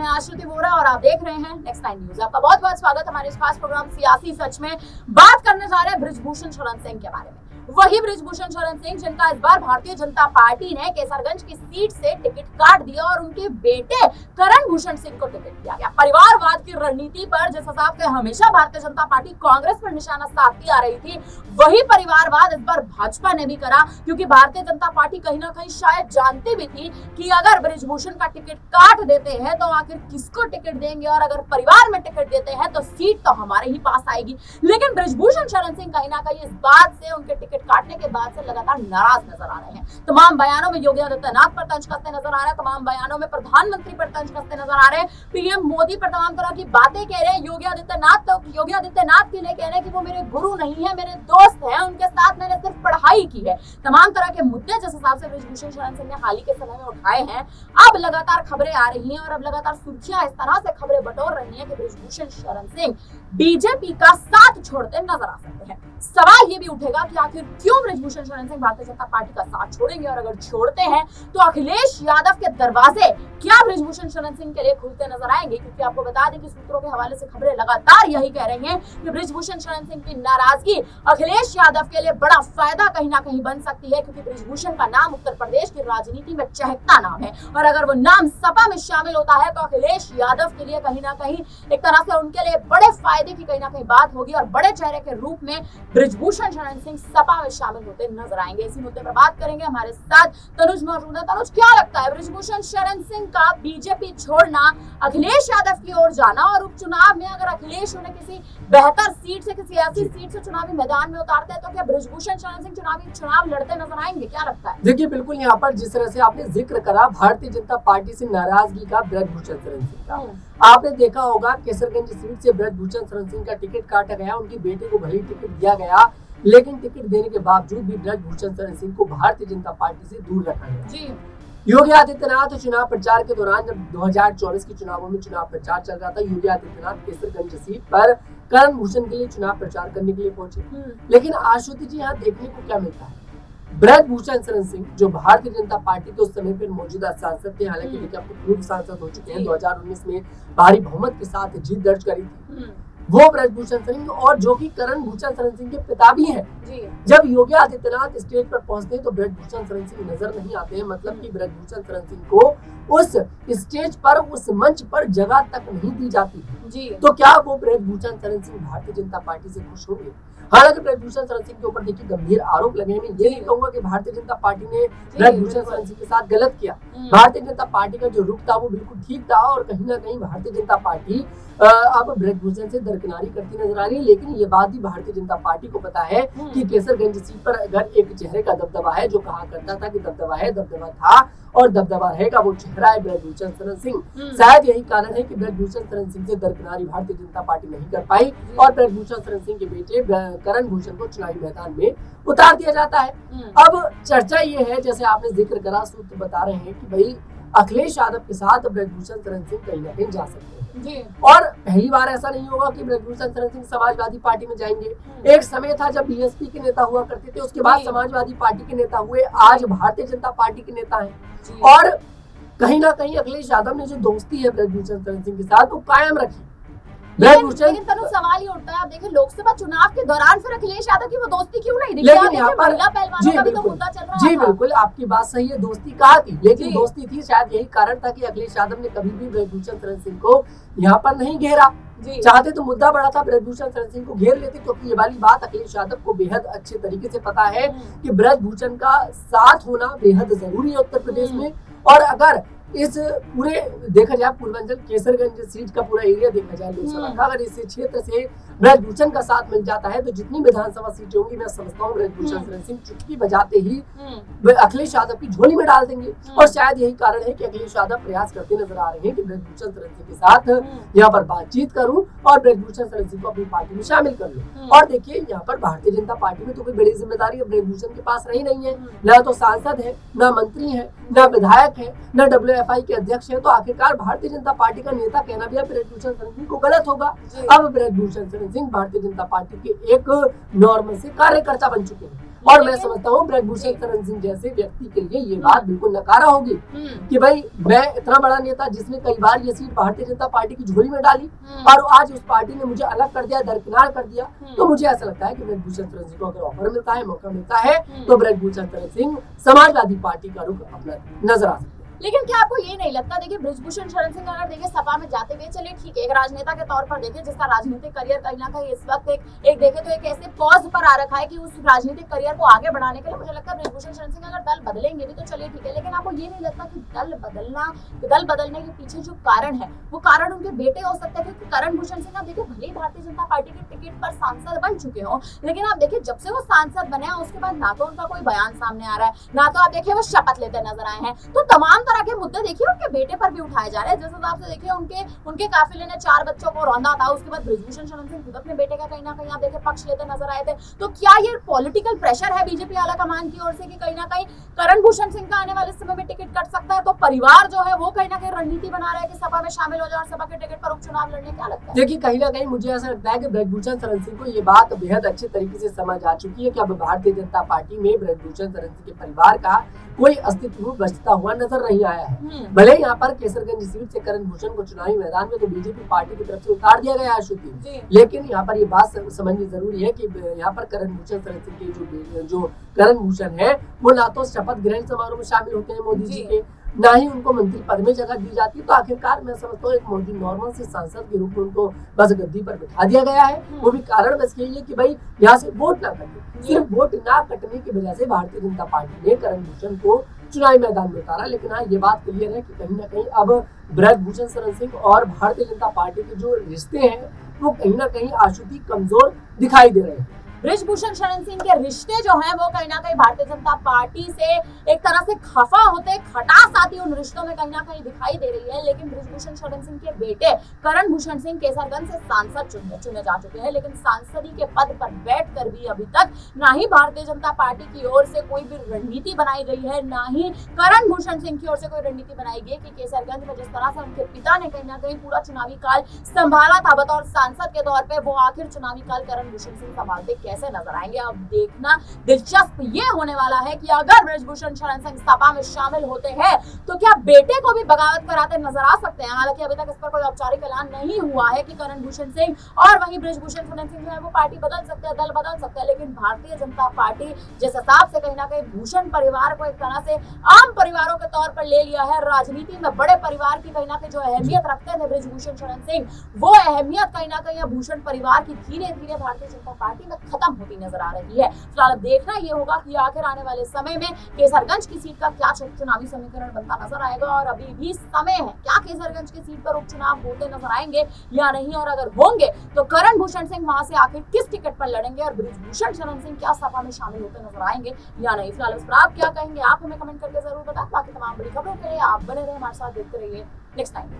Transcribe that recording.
मैं आश्रुति वोरा और आप देख रहे हैं नेक्स्ट 9 न्यूज। आपका बहुत बहुत स्वागत हमारे इस खास प्रोग्राम सियासी सच में। बात करने जा रहे हैं बृजभूषण शरण सिंह के बारे में। वही बृजभूषण शरण सिंह जिनका इस बार भारतीय जनता पार्टी ने केसरगंज की सीट से टिकट काट दिया और उनके बेटे करण भूषण सिंह को टिकट दिया गया। परिवारवाद की रणनीति पर जिस हिसाब से हमेशा भारतीय जनता पार्टी कांग्रेस पर निशाना साधती आ रही थी, वही परिवारवाद इस बार भाजपा ने भी करा, क्योंकि भारतीय जनता पार्टी कहीं ना कहीं शायद जानती भी थी कि अगर बृजभूषण का टिकट काट देते हैं तो आखिर किसको टिकट देंगे, और अगर परिवार में टिकट देते हैं तो सीट तो हमारे ही पास आएगी। लेकिन बृजभूषण शरण सिंह कहीं ना कहीं इस बात से, उनके टिकट काटने के बाद से लगातार नाराज नजर आ रहे हैं। तमाम बयानों में योगी आदित्यनाथ पर तंज कसते नजर आ रहे हैं, तमाम बयानों में प्रधानमंत्री पर तंज कसते नजर आ रहे हैं, पीएम मोदी पर तमाम तरह की बातें कह रहे हैं। योगी आदित्यनाथ के लिए कह रहे हैं कि वो मेरे गुरु नहीं है, मेरे दोस्त हैं, उनके साथ मैंने सिर्फ पढ़ाई की है। तमाम तरह के मुद्दे जिस हिसाब से बृजभूषण शरण सिंह ने हाल ही के समय में उठाए हैं, अब लगातार खबरें आ रही हैं और अब लगातार सुर्खियां इस तरह से खबरें बटोर रही हैं कि बृजभूषण शरण सिंह बीजेपी का साथ छोड़ते नजर आ सकते हैं। सवाल ये भी उठेगा कि आखिर क्यों बृजभूषण शरण सिंह भारतीय जनता पार्टी का साथ छोड़ेंगे, और अगर छोड़ते हैं तो अखिलेश यादव के दरवाजे क्या बृजभूषण शरण सिंह के लिए खुलते नजर आएंगे। क्योंकि आपको बता दें कि सूत्रों के हवाले से खबरें लगातार यही कह रही हैं कि बृजभूषण शरण सिंह की नाराजगी अखिलेश यादव के लिए बड़ा फायदा कहीं ना कहीं बन सकती है, क्योंकि बृजभूषण का नाम उत्तर प्रदेश की राजनीति में चहकता नाम है, और अगर वो नाम सपा में शामिल होता है तो अखिलेश यादव के लिए कहीं ना कहीं एक तरह से उनके लिए बड़े फायदे की कहीं ना कहीं बात होगी, और बड़े चेहरे के रूप में बृजभूषण शरण सिंह सपा में शामिल होते नजर आएंगे। इसी मुद्दे पर बात करेंगे, हमारे साथ तनुज मौजूद है। तनुज, क्या लगता है बृजभूषण शरण सिंह का बीजेपी छोड़ना, अखिलेश यादव की ओर जाना, और उपचुनाव में अगर अखिलेश उन्हें किसी बेहतर सीट से, किसी ऐसी सीट से चुनावी मैदान में उतारते हैं तो क्या बृजभूषण शरण सिंह चुनाव लड़ते नजर आएंगे? क्या लगता है? देखिए, बिल्कुल यहाँ पर जिस तरह से आपने जिक्र करा भारतीय जनता पार्टी से नाराजगी का बृजभूषण शरण सिंह का, आपने देखा होगा केसरगंज सीट से बृजभूषण शरण सिंह का टिकट काटा गया। उनके बेटे को भले टिकट दिया गया, लेकिन टिकट देने के बावजूद भी बृजभूषण शरण सिंह को भारतीय जनता पार्टी से दूर रखा गया। जी। योगी आदित्यनाथ चुनाव प्रचार के दौरान, जब 2024 के चुनावों में चुनाव प्रचार चल रहा था, योगी आदित्यनाथ केसरगंज सीट पर करण भूषण के लिए चुनाव प्रचार करने के लिए पहुंचे। लेकिन आश्रुति जी, यहाँ देखने को क्या मिलता है, बृजभूषण शरण सिंह जो भारतीय जनता पार्टी के उस समय पर मौजूदा सांसद थे, हालांकि देखिए अब तो पूर्व सांसद हो चुके हैं, 2019 में भारी बहुमत के साथ जीत दर्ज करी थी, वो बृजभूषण सिंह, और जो कि करण भूषण शरण सिंह के पिता भी हैं। जब योगी आदित्यनाथ स्टेज पर पहुंचते हैं तो बृजभूषण शरण सिंह नजर नहीं आते हैं, मतलब कि बृजभूषण शरण सिंह को उस स्टेज पर, उस मंच पर जगह तक नहीं दी जाती जी। तो क्या वो बृजभूषण शरण सिंह भारतीय जनता पार्टी से खुश होंगे? हालांकि बृजभूषण शरण सिंह के ऊपर देखिए गंभीर आरोप लगे हैं। मैं ये नहीं कहूंगा कि भारतीय जनता पार्टी ने बृजभूषण शरण सिंह के साथ गलत किया। भारतीय जनता पार्टी का जो रुख था वो बिल्कुल ठीक था, और कहीं ना कहीं भारतीय जनता पार्टी अब बृजभूषण से दरकिनारी करती नजर आ रही है। लेकिन ये बात भी भारतीय जनता पार्टी को पता है कि केसरगंज सीट पर अगर एक चेहरे का दबदबा है, जो कहा करता था कि दबदबा है, दबदबा था और दबदबा रहेगा, वो चेहरा है बृजभूषण शरण सिंह। शायद यही कारण है कि बृजभूषण शरण सिंह से दरकिनारी भारतीय जनता पार्टी नहीं कर पाई, और बृजभूषण शरण सिंह के बेटे करण भूषण को चुनावी मैदान में उतार दिया जाता है। अब चर्चा ये है, जैसे आपने जिक्र करा, सूत्र बता रहे हैं कि भाई अखिलेश यादव के साथ बृजभूषण शरण सिंह कहीं ना कहीं जा सकते हैं जी। और पहली बार ऐसा नहीं होगा कि बृजभूषण शरण सिंह समाजवादी पार्टी में जाएंगे। एक समय था जब बीएसपी के नेता हुआ करते थे, उसके बाद समाजवादी पार्टी के नेता हुए, आज भारतीय जनता पार्टी के नेता हैं, और कहीं ना कहीं अखिलेश यादव ने जो दोस्ती है बृजभूषण शरण सिंह के साथ वो कायम रखी। लेकिन तनु सवाल ये उठता है, आप देखिए लोकसभा चुनाव के दौरान फिर अखिलेश यादव की वो दोस्ती क्यों नहीं दिखी? लेकिन यहाँ पर महिला पहलवानों का भी तो मुद्दा चल रहा जी था। बिल्कुल आपकी बात सही है, दोस्ती कहाँ थी, लेकिन दोस्ती थी। शायद यही कारण था कि अखिलेश यादव ने कभी भी बृजभूषण शरण सिंह को यहाँ पर नहीं घेरा। चाहते तो मुद्दा बड़ा था, बृजभूषण शरण सिंह को घेर लेते, क्योंकि ये वाली बात अखिलेश यादव को बेहद अच्छे तरीके से पता है कि बृजभूषण का साथ होना बेहद जरूरी है उत्तर प्रदेश में। और अगर इस पूरे देखा जाए पूर्वांचल केसरगंज सीट का पूरा एरिया देखा जाए लोकसभा का, अगर इस क्षेत्र से बृजभूषण का साथ मिल जाता है तो जितनी विधानसभा सीटें होंगी, मैं समझता हूँ बृजभूषण शरण सिंह चुटकी बजाते ही अखिलेश यादव की झोली में डाल देंगे। और शायद यही कारण है कि अखिलेश यादव प्रयास करते नजर आ रहे हैं कि बृजभूषण शरण सिंह के साथ यहाँ पर बातचीत करूं और बृजभूषण शरण सिंह को अपनी पार्टी में शामिल कर लूं। और देखिए, यहाँ पर भारतीय जनता पार्टी में तो कोई बड़ी जिम्मेदारी बृजभूषण के पास रही नहीं है, न तो सांसद है, न मंत्री है, न विधायक है, न WFI के अध्यक्ष है। तो आखिरकार भारतीय जनता पार्टी का नेता कहना भी बृजभूषण शरण सिंह को गलत होगा। अब बृजभूषण शरण सिंह भारतीय जनता पार्टी के एक नॉर्मल से कार्यकर्ता बन चुके हैं। और मैं समझता हूँ ब्रजभूषण शरण सिंह जैसे व्यक्ति के लिए ये बात बिल्कुल नकारा होगी कि भाई मैं इतना बड़ा नेता जिसने कई बार ये सीट भारतीय जनता पार्टी की झोली में डाली और आज उस पार्टी ने मुझे अलग कर दिया, दरकिनार कर दिया, तो मुझे ऐसा लगता है कि ब्रजभूषण शरण सिंह को अगर ऑफर मिलता है, मौका मिलता है, तो ब्रजभूषण शरण सिंह समाजवादी पार्टी का रुख अपना नजर आ सकता है। लेकिन क्या आपको ये नहीं लगता, देखिए ब्रजभूषण शरण सिंह अगर देखिए सपा में जाते हुए, चलिए ठीक है, एक राजनेता के तौर पर देखिए जिसका राजनीतिक करियर कहीं ना कहीं इस वक्त एक देखे तो एक ऐसे पॉज पर आ रखा है कि उस राजनीतिक करियर को आगे बढ़ाने के लिए मुझे लगता है ब्रजभूषण शरण सिंह अगर दल बदलेंगे भी तो चलिए ठीक है, लेकिन आपको ये नहीं लगता कि दल बदलने के पीछे जो कारण है वो कारण उनके बेटे हो सकते हैं? क्योंकि करण भूषण सिंह आप देखिए भले ही भारतीय जनता पार्टी के टिकट पर सांसद बन चुके हो, लेकिन आप देखिए जब से वो सांसद बने हैं उसके बाद ना तो उनका कोई बयान सामने आ रहा है, ना तो आप देखिए वो शपथ लेते नजर आए हैं। तो तमाम तरह के मुद्दे देखिए उनके बेटे पर भी उठाए जा रहे हैं। जिस हिसाब से देखिए उनके काफिले ने 4 बच्चों को रौंदा था, उसके बाद ब्रजभूषण शरण सिंह खुद अपने बेटे का कहीं ना कहीं आप देखिए पक्ष लेते नजर आए थे। तो क्या ये पॉलिटिकल प्रेशर है बीजेपी आला कमान की ओर से कि कहीं ना कहीं करण भूषण सिंह का आने वाले समय में टिकट कट सकता है? तो परिवार जो है वो कहीं ना कहीं रणनीति बना रहा है कि सपा में शामिल हो जाए और सपा के टिकट पर उपचुनाव लड़ने। क्या लगता है? देखिए कहीं ना कहीं मुझे ऐसा लगता है कि ब्रजभूषण शरण सिंह को ये बात बेहद अच्छे तरीके से समझ आ चुकी है कि अब भारतीय जनता पार्टी में ब्रजभूषण शरण सिंह के परिवार का कोई अस्तित्व बचता हुआ नजर नहीं आया है। भले यहाँ पर केसरगंज सीट से करण भूषण को चुनावी मैदान में तो बीजेपी पार्टी की तरफ से उतार दिया गया है, लेकिन यहाँ पर ये बात समझनी जरूरी है कि यहाँ पर करण भूषण शरण सिंह के जो करण भूषण है वो ना तो शपथ ग्रहण समारोह में शामिल होते हैं मोदी जी के, ना ही उनको मंत्री पद में जगह दी जाती है। तो आखिरकार मैं समझता हूँ एक मौजूद नॉर्मल से सांसद के रूप में उनको बस गद्दी पर बिठा दिया गया है। वो भी कारण बस यही है कि भाई यहाँ से वोट ना कटे, सिर्फ वोट ना कटने की वजह से भारतीय जनता पार्टी ने करण भूषण को चुनावी मैदान में उतारा। लेकिन हाँ ये बात क्लियर है कि कहीं ना कहीं अब ब्रजभूषण शरण सिंह और भारतीय जनता पार्टी के जो रिश्ते हैं वो कहीं ना कहीं आशुति कमजोर दिखाई दे रहे हैं। ब्रजभूषण शरण सिंह के रिश्ते जो हैं वो कहीं ना कहीं भारतीय जनता पार्टी से एक तरह से खफा होते, खटास आती उन रिश्तों में कहीं ना कहीं दिखाई दे रही है। लेकिन ब्रजभूषण शरण सिंह के बेटे करण भूषण सिंह केसरगंज से सांसद चुने जा चुके हैं, लेकिन सांसदी के पद पर बैठकर भी अभी तक ना ही भारतीय जनता पार्टी की ओर से कोई भी रणनीति बनाई गई है, ना ही करण भूषण सिंह की ओर से कोई रणनीति बनाई गई कि केसरगंज में जिस तरह से उनके पिता ने कहीं ना कहीं पूरा चुनावी काल संभाला था बतौर सांसद के तौर पर, वो आखिर चुनावी काल करण भूषण सिंह संभालते कैसे नजर आएंगे। अब देखना दिलचस्प ये होने वाला है कि अगर ब्रजभूषण शरण सिंह सपा में शामिल होते हैं तो क्या बेटे को भी बगावत कराते नजर आ सकते हैं। हालांकि अभी तक इस पर कोई औपचारिक ऐलान नहीं हुआ है कि करण भूषण सिंह और वहीं ब्रजभूषण शरण सिंह जो है वो पार्टी बदल सकते हैं, दल बदल सकते हैं। लेकिन भारतीय जनता पार्टी जिस हिसाब से कहीं ना कहीं भूषण परिवार को एक तरह से आम परिवारों के तौर पर ले लिया है, राजनीति में बड़े परिवार की कहीं ना कहीं जो अहमियत रखते थे ब्रजभूषण शरण सिंह, वो अहमियत कहीं ना कहीं भूषण परिवार की धीरे धीरे भारतीय जनता पार्टी में खत्म होती नजर आ रही है। फिलहाल देखना ये होगा कि आखिर आने वाले समय में केसरगंज की सीट का क्या चुनावी समीकरण बनता नजर आएगा, और अभी भी समय है, क्या केसरगंज की सीट पर उपचुनाव होते नजर आएंगे या नहीं, और अगर होंगे तो करण भूषण सिंह वहां से आखिर किस टिकट पर लड़ेंगे और ब्रजभूषण शरण सिंह क्या सपा में शामिल होते नजर आएंगे या नहीं। फिलहाल इस पर आप क्या कहेंगे, आप हमें कमेंट करके जरूर बताएं। बाकी तमाम बड़ी खबरों के लिए आप बने रहे हमारे साथ, देखते रहिए नेक्स्ट टाइम।